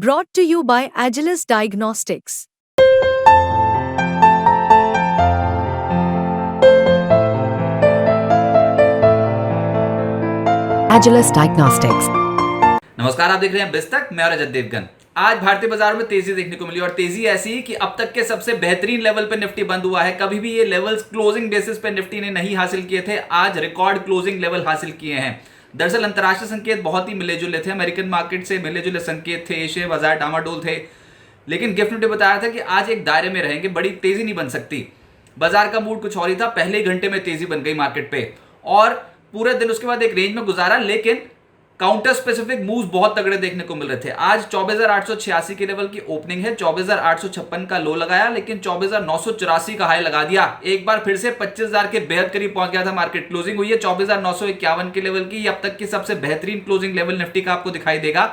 Brought to you by Agilus Diagnostics. Agilus Diagnostics. नमस्कार, आप देख रहे हैं बिस्तक। मैं और अजय देवगन। आज भारतीय बाजार में तेजी देखने को मिली और तेजी ऐसी कि अब तक के सबसे बेहतरीन लेवल पर निफ्टी बंद हुआ है। कभी भी ये लेवल्स क्लोजिंग बेसिस पे निफ्टी ने नहीं हासिल किए थे, आज रिकॉर्ड क्लोजिंग लेवल हासिल किए हैं। दरअसल अंतर्राष्ट्रीय संकेत बहुत ही मिले जुले थे, अमेरिकन मार्केट से मिले जुले संकेत थे, एशियाई बाजार डामाडोल थे, लेकिन गिफ्ट निफ्टी बताया था कि आज एक दायरे में रहेंगे, बड़ी तेजी नहीं बन सकती। बाजार का मूड कुछ और ही था, पहले ही घंटे में तेजी बन गई मार्केट पे और पूरे दिन उसके बाद एक रेंज में गुजारा, लेकिन काउंटर स्पेसिफिक मूव्स बहुत तगड़े देखने को मिल रहे थे। आज 24,886 के लेवल की ओपनिंग है, 24,856 का लो लगाया, लेकिन 24,984 का हाई लगा दिया। एक बार फिर से 25,000 के बेहद करीब पहुंच गया था मार्केट। क्लोजिंग हुई है 24,951 के लेवल की। अब तक की सबसे बेहतरीन क्लोजिंग लेवल निफ्टी का आपको दिखाई देगा।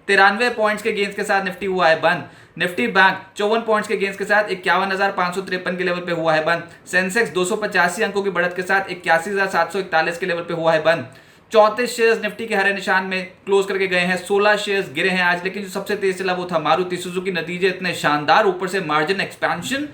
93 पॉइंट्स के गेंस के साथ निफ्टी हुआ है बंद। निफ्टी बैंक 54 पॉइंट्स के गेंस के साथ 51,553 के लेवल पे हुआ है बंद। सेंसेक्स 285 अंकों की बढ़त के साथ 81,741 के लेवल पे हुआ है बंद। 34 शेयर्स निफ्टी के हरे निशान में क्लोज करके गए हैं, 16 शेयर्स गिरे हैं आज, लेकिन जो सबसे तेज चला वो था मारुति सुजुकी। नतीजे इतने शानदार, ऊपर से मार्जिन एक्सपेंशन,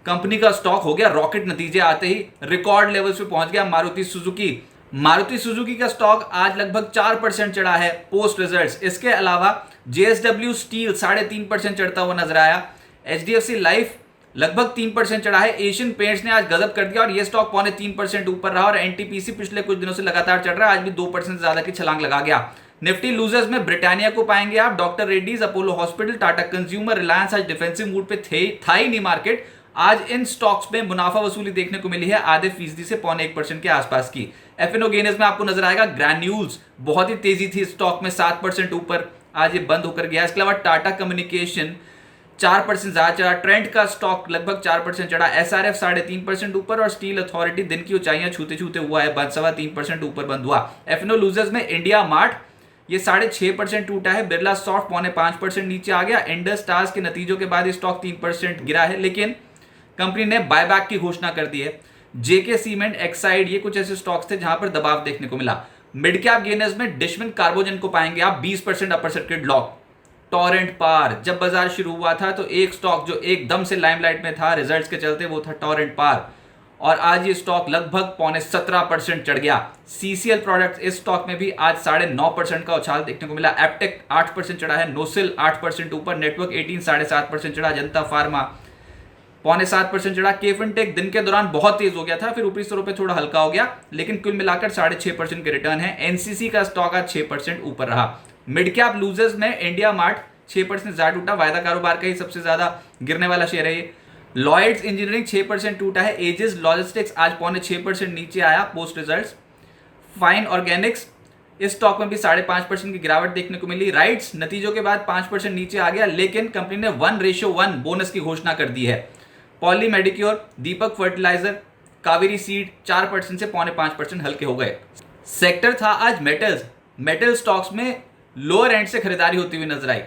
कंपनी का स्टॉक हो गया रॉकेट। नतीजे आते ही रिकॉर्ड लेवल्स पे पहुंच गया मारुति सुजुकी का स्टॉक आज लगभग 4% चढ़ा है पोस्ट रिजल्ट्स। इसके अलावा जेएसडब्ल्यू स्टील 3.5% चढ़ता हुआ नजर आया। एचडीएफसी लाइफ लगभग 3% चढ़ा है। एशियन पेंट्स ने आज गजब कर दिया और ये स्टॉक 3.25% ऊपर रहा और एनटीपीसी पिछले कुछ दिनों से लगातार चढ़ रहा है, आज भी 2% ज्यादा की छलांग लगा गया। निफ्टी लूजर्स में ब्रिटानिया को पाएंगे आप, doctor Reddy's, Apollo hospital, Tata consumer, Reliance आज डिफेंसिव मूड पे था ही नहीं मार्केट। आज इन स्टॉक्स में मुनाफा वसूली देखने को मिली है आधे फीसदी से 0.1% के आसपास की। एफएनओ गेनर्स में आपको नजर आएगा ग्रैन्यूल्स, बहुत ही तेजी थी स्टॉक में, 7% ऊपर, आज ये बंद होकर गया। इसके अलावा टाटा कम्युनिकेशन 4% ज्यादा चढ़ा। ट्रेंड का स्टॉक लगभग 4% चढ़ा। एसआरएफ 3.5% ऊपर और स्टील अथॉरिटी दिन की ऊंचाइयां छूते छूते हुआ है बंद, 3.25% ऊपर बंद हुआ। एफएनओ लूजर्स में इंडिया मार्ट ये 6.5% टूटा है। बिरला सॉफ्ट 5.5% नीचे आ गया। इंडस स्टार्स के नतीजों के बाद ये स्टॉक 3% गिरा है, लेकिन कंपनी ने बायबैक की घोषणा कर दी है। जेके सीमेंट, एक्साइड, ये कुछ ऐसे स्टॉक्स थे जहां पर दबाव देखने को मिला। मिड कैप गेनर्स में डिशमिन कार्बोजन को पाएंगे आप, 20% अपर सर्किट लॉक। टॉरेंट पार, जब बाजार शुरू हुआ था तो एक स्टॉक जो एकदम से लाइमलाइट में था रिजल्ट्स के चलते, वो था टॉरेंट पार, और आज ये स्टॉक लगभग 17.25% चढ़ गया। सीसीएल प्रोडक्ट्स, इस स्टॉक में भी आज 9.5% का उछाल देखने को मिला। एप्टेक 8% चढ़ा है, नोसिल 8% ऊपर, नेटवर्क 18 7.5% चढ़ा, जनता फार्मा 0.7% चढ़ा। केफिनटेक दिन के दौरान बहुत तेज हो गया था, फिर ऊपरी स्तरों पे थोड़ा हल्का हो गया, लेकिन कुल मिलाकर 6.5% के रिटर्न है। एनसीसी का स्टॉक आज 6% ऊपर रहा। मिड कैप लूजर्स में इंडिया मार्ट 6% ज्यादा टूटा, वायदा कारोबार का ही सबसे ज्यादा गिरने वाला शेयर है ये। लॉयड्स इंजीनियरिंग 6% टूटा है। एजिस लॉजिस्टिक्स आज 6.5% नीचे आया पोस्ट रिजल्ट्स। फाइन ऑर्गेनिक्स, इस स्टॉक में भी 5.5% की गिरावट देखने को मिली। राइट्स नतीजों के बाद 5% नीचे आ गया, लेकिन कंपनी ने 1:1 बोनस की घोषणा कर दी है। पॉली मेडिक्योर, दीपक फर्टिलाइजर, कावेरी सीड 4% से 5.5% हल्के हो गए। सेक्टर था आज मेटल स्टॉक्स में लोअर एंड से खरीदारी होती हुई नजर आई,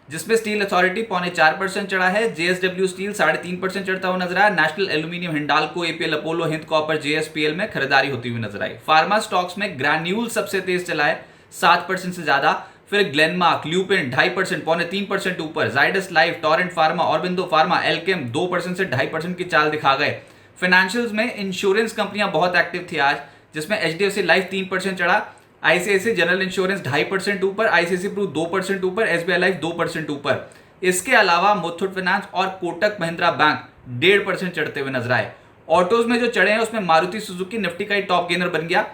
जिसमें स्टील अथॉरिटी 0.4% चढ़ा है। जेएसडब्ल्यू स्टील 3.5% चढ़ता हुआ नजर आया। National aluminium, Hindalco, APL, Apollo, Hind copper, JSPL में खरीदारी होती हुई नजर आई। फार्मा स्टॉक्स में ग्रैन्यूल सबसे तेज चला है, 7% से ज्यादा, फिर ग्लेनमार्क, ल्यूपिन 2.5%, 3.25% ऊपर, Zydus life, torrent pharma, Aurobindo pharma, Alkem 2% से 2.5% की चाल दिखा गए। फाइनेंशियल्स में इंश्योरेंस कंपनियां बहुत एक्टिव थी आज, जिसमें एचडीएफसी लाइफ 3% चढ़ा, आईसीआईसी जनरल इंश्योरेंस 2.5% ऊपर, आईसीआईसी प्रू 2% ऊपर, एसबीआई लाइफ 2% ऊपर। इसके अलावा मुथूट फाइनेंस और कोटक महिंद्रा बैंक 1.5% चढ़ते हुए नजर आए। ऑटोज में जो चढ़े हैं उसमें मारुति सुजुकी निफ्टी का ही टॉप गेनर बन गया।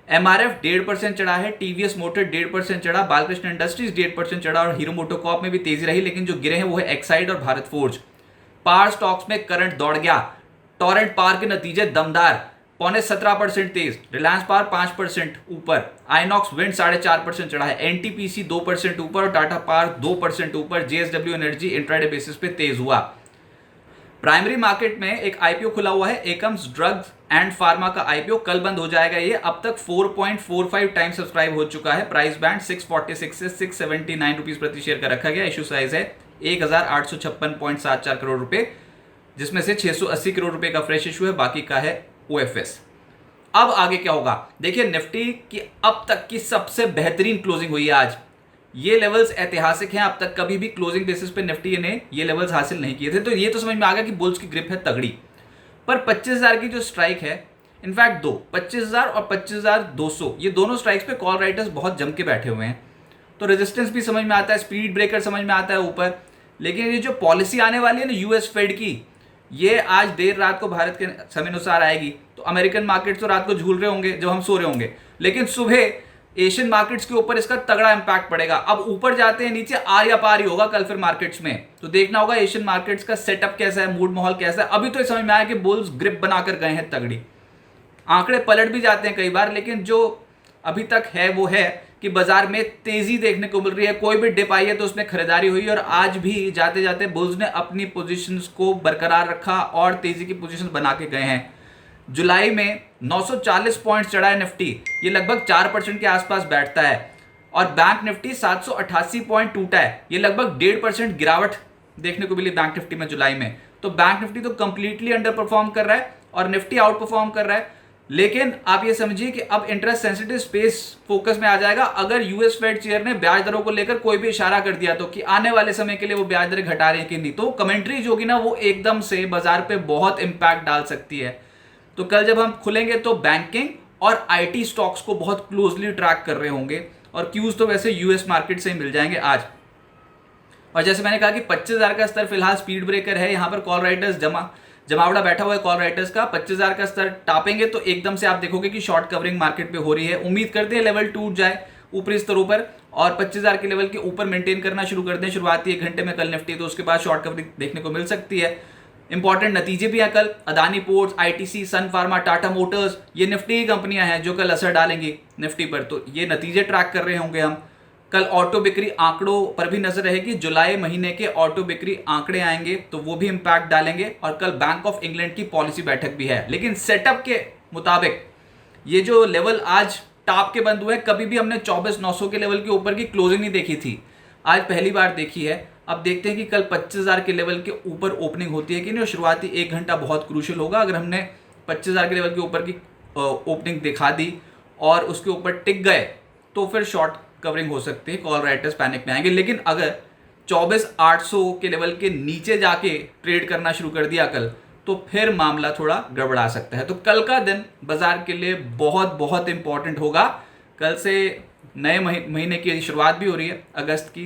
एमआरएफ 1.5% चढ़ा है, टीवीएस मोटर 1.5% चढ़ा, बालकृष्ण इंडस्ट्रीज 1.5% चढ़ा और हीरो मोटोकॉर्प में भी तेजी रही, लेकिन जो गिरे हैं वो है एक्साइड और भारत फोर्ज। पावर स्टॉक्स में करंट दौड़ गया। टॉरेंट पार के नतीजे दमदार, 17.5% तेज, रिलायंस पावर 5% ऊपर, आइनॉक्स विंड 4.5% चढ़ा है, एनटीपीसी 2% ऊपर और टाटा पावर 2% ऊपर। जेएसडब्ल्यू एनर्जी इंट्राडे बेसिस पे तेज हुआ। प्राइमरी मार्केट में एक आईपीओ खुला हुआ है, एकम्स ड्रग्स एंड फार्मा का आईपीओ, कल बंद हो जाएगा ये। अब तक 4.45 टाइम सब्सक्राइब हो चुका है। प्राइस बैंड 646 से 679 रुपीज प्रति शेयर का रखा गया। इशू साइज है 1,856.74 करोड़ रुपए, जिसमें से 680 करोड़ रुपए का फ्रेश इशू है, बाकी का है ओएफएस। अब आगे क्या होगा देखिए, निफ्टी की अब तक की सबसे बेहतरीन क्लोजिंग हुई है आज। ये लेवल्स ऐतिहासिक हैं, अब तक कभी भी क्लोजिंग बेसिस पे निफ्टी ने ये लेवल्स हासिल नहीं किए थे। तो ये तो समझ में आ गया कि बुल्स की ग्रिप है तगड़ी। पर 25,000 की जो स्ट्राइक है, इनफैक्ट 25,000 और 25,200, ये दोनों स्ट्राइक्स पे कॉल राइटर्स बहुत जम के बैठे हुए हैं। तो रेजिस्टेंस भी समझ में आता है, स्पीड ब्रेकर समझ में आता है ऊपर। लेकिन ये जो पॉलिसी आने वाली है ना यूएस फेड की, ये आज देर रात को भारत के समय अनुसार आएगी। तो अमेरिकन मार्केट्स तो रात को झूल रहे होंगे जब हम सो रहे होंगे, लेकिन सुबह एशियन मार्केट्स के ऊपर इसका तगड़ा इंपैक्ट पड़ेगा। अब ऊपर जाते हैं नीचे आर या पार ही होगा कल फिर मार्केट्स में। तो देखना होगा एशियन मार्केट्स का सेटअप कैसा है, मूड माहौल कैसा है। अभी तो समझ में आया कि बुल्स ग्रिप बनाकर गए हैं तगड़ी। आंकड़े पलट भी जाते हैं कई बार, लेकिन जो अभी तक है वो है कि बाजार में तेजी देखने को मिल रही है। कोई भी डिप आई है तो उसमें खरीदारी हुई, और आज भी जाते जाते बुल्स ने अपनी पोजीशंस को बरकरार रखा और तेजी की पोजीशन बना के गए हैं। जुलाई में 940 पॉइंट्स चढ़ा है निफ्टी, ये लगभग 4% के आसपास बैठता है। और बैंक निफ्टी 788 पॉइंट टूटा है, ये लगभग 1.5% गिरावट देखने को मिली बैंक निफ्टी में जुलाई में। तो बैंक निफ्टी तो कंप्लीटली अंडर परफॉर्म कर रहा है और निफ्टी आउट परफॉर्म कर रहा है। लेकिन आप ये समझिए कि अब इंटरेस्ट सेंसिटिव स्पेस फोकस में आ जाएगा। अगर यूएस फेड चेयर ने ब्याज दरों को लेकर कोई भी इशारा कर दिया तो कि आने वाले समय के लिए वो ब्याज दरें घटा रहे हैं कि नहीं, तो कमेंट्री जो होगी ना वो एकदम से बाजार पे बहुत इंपैक्ट डाल सकती है। तो कल जब हम खुलेंगे तो बैंकिंग और आईटी स्टॉक्स को बहुत क्लोजली ट्रैक कर रहे होंगे, और क्यूज तो वैसे यूएस मार्केट से ही मिल जाएंगे आज। और जैसे मैंने कहा कि 25,000 का स्तर फिलहाल स्पीड ब्रेकर है, यहाँ पर कॉल राइटर्स जमावड़ा बैठा हुआ है कॉल राइटर्स का। 25,000 का स्तर टापेंगे तो एकदम से आप देखोगे कि शॉर्ट कवरिंग मार्केट पे हो रही है। उम्मीद करते हैं लेवल टूट जाए ऊपरी स्तरों पर और 25,000 के लेवल के ऊपर मेंटेन करना शुरू कर दें शुरुआती 1 घंटे में कल निफ्टी, तो उसके बाद शॉर्ट कवरिंग देखने को मिल सकती है। इंपॉर्टेंट नतीजे भी हैं कल, अदानी पोर्ट्स, आईटीसी, सन फार्मा, टाटा मोटर्स, ये निफ्टी की कंपनियां हैं जो कल असर डालेंगी निफ्टी पर। तो ये नतीजे ट्रैक कर रहे होंगे हम। कल ऑटो बिक्री आंकड़ों पर भी नजर रहेगी। जुलाई महीने के ऑटो बिक्री आंकड़े आएंगे तो वो भी इंपैक्ट डालेंगे। और कल बैंक ऑफ इंग्लैंड की पॉलिसी बैठक भी है। लेकिन सेटअप के मुताबिक ये जो लेवल आज टॉप के बंद हुए, कभी भी हमने 24,900 के लेवल के ऊपर की क्लोजिंग नहीं देखी थी, आज पहली बार देखी है। अब देखते हैं कि कल 25,000 के लेवल के ऊपर ओपनिंग होती है कि नहीं। और शुरुआती 1 घंटा बहुत क्रूशियल होगा। अगर हमने 25,000 के लेवल के ऊपर की ओपनिंग दिखा दी और उसके ऊपर टिक गए तो फिर शॉर्ट कवरिंग हो सकती है, कॉल राइटर्स पैनिक में आएंगे। लेकिन अगर 24,800 के लेवल के नीचे जाके ट्रेड करना शुरू कर दिया कल, तो फिर मामला थोड़ा गड़बड़ा सकता है। तो कल का दिन बाजार के लिए बहुत बहुत इंपॉर्टेंट होगा। कल से नए महीने की शुरुआत भी हो रही है अगस्त की,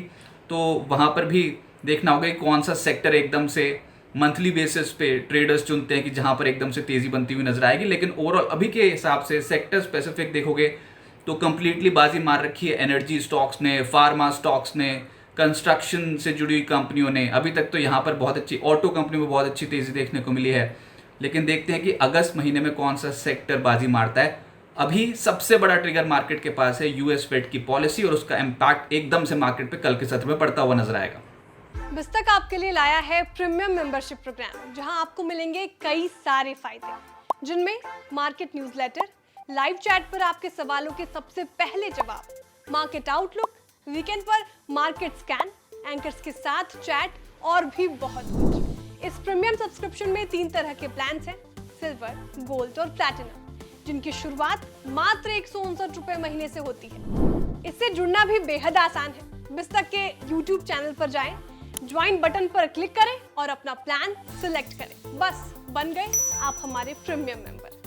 तो वहाँ पर भी देखना होगा कि कौन सा सेक्टर एकदम से मंथली बेसिस पे ट्रेडर्स चुनते हैं कि जहाँ पर एकदम से तेज़ी बनती हुई नजर आएगी। लेकिन ओवरऑल अभी के हिसाब से सेक्टर स्पेसिफिक देखोगे तो कंप्लीटली बाजी मार रखी है एनर्जी स्टॉक्स ने, फार्मा स्टॉक्स ने, कंस्ट्रक्शन से जुड़ी हुई कंपनियों ने। अभी तक तो यहाँ पर बहुत अच्छी ऑटो कंपनी में बहुत अच्छी तेज़ी देखने को मिली है। लेकिन देखते हैं कि अगस्त महीने में कौन सा सेक्टर बाजी मारता है। अभी सबसे बड़ा ट्रिगर मार्केट के पास है यूएस फेड की पॉलिसी, और उसका इम्पैक्ट एकदम से मार्केट पे कल के सत्र में पड़ता हुआ नजर आएगा। बिस्तक आपके लिए लाया है प्रीमियम मेंबरशिप प्रोग्राम, जहां आपको मिलेंगे कई सारे फायदे, जिनमें मार्केट न्यूज़लेटर, लाइव चैट पर आपके सवालों के सबसे पहले जवाब, मार्केट आउटलुक, वीकेंड पर मार्केट स्कैन, एंकर्स के साथ चैट और भी बहुत कुछ। इस प्रीमियम सब्सक्रिप्शन में 3 तरह के प्लान्स हैं, सिल्वर, गोल्ड और प्लैटिनम, जिनकी शुरुआत मात्र 159 रुपए महीने से होती है। इससे जुड़ना भी बेहद आसान है। बिस्तक के YouTube चैनल पर जाएं, ज्वाइन बटन पर क्लिक करें और अपना प्लान सिलेक्ट करें। बस बन गए आप हमारे प्रीमियम मेंबर।